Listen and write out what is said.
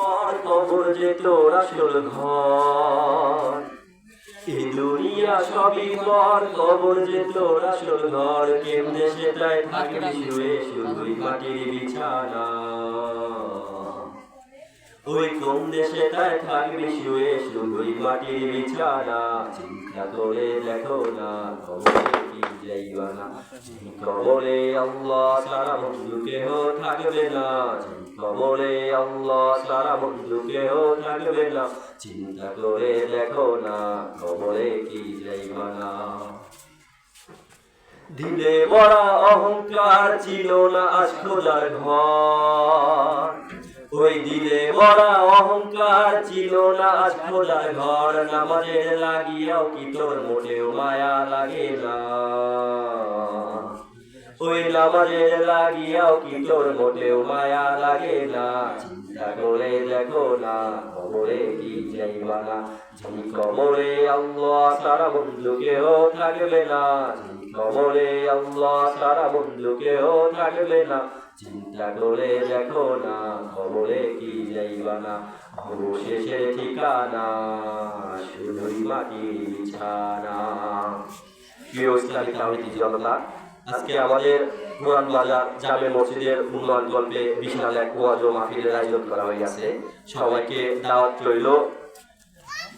পর কবর যে তোর আসল ঘর এই দুনিয়া সবই পর কবর যে তোর আসল ঘর কেমনে সেটাই থাকবি শুয়ে শুধুই মাটির বিছানা ওই কোন দেশে তাই থাকবি শুয়ে শুধুই মাটির বিছানা চিন্তা করে দেখো না কবরে কি যাইবা না কবরে আল্লাহ সারা বন্ধু কেহ থাকবে না কবরে আল্লাহ সারা বন্ধু কেহ থাকবে না চিন্তা করে দেখো না কবরে কি যাইবা না দিলে বড় অহংকার ছিল না আজ খোদার ঘর ওই দিলে বড় অহংকার ছিল না আজ খোদার ঘর নামাজের লাগিয়াও কি তোর মোটেও মায়া লাগে না ওই নামাজের লাগিয়াও কি তোর মোটেও মায়া লাগে না চিন্তা করে দেখো না কবরে কি যাইবা না যেই কবরে আল্লাহ সারা বন্ধু কেহ থাকবে না কবরে আল্লাহ সারা বন্ধু কেহ থাকবে না চিন্তা করে দেখো না কবরে কি যাইবা না অবশেষে ঠিকানা শুধুই মাটির বিছানা। প্রিয় ইসলামী তাওহীদি জনতা, আজকে আমাদের পুরান বাজার জামে মসজিদের উন্নয়ন কল্পে বিশাল এক ওয়াজ ও মাহফিলের আয়োজন করা হয়েছে। সবাইকে দাওয়াত রইল।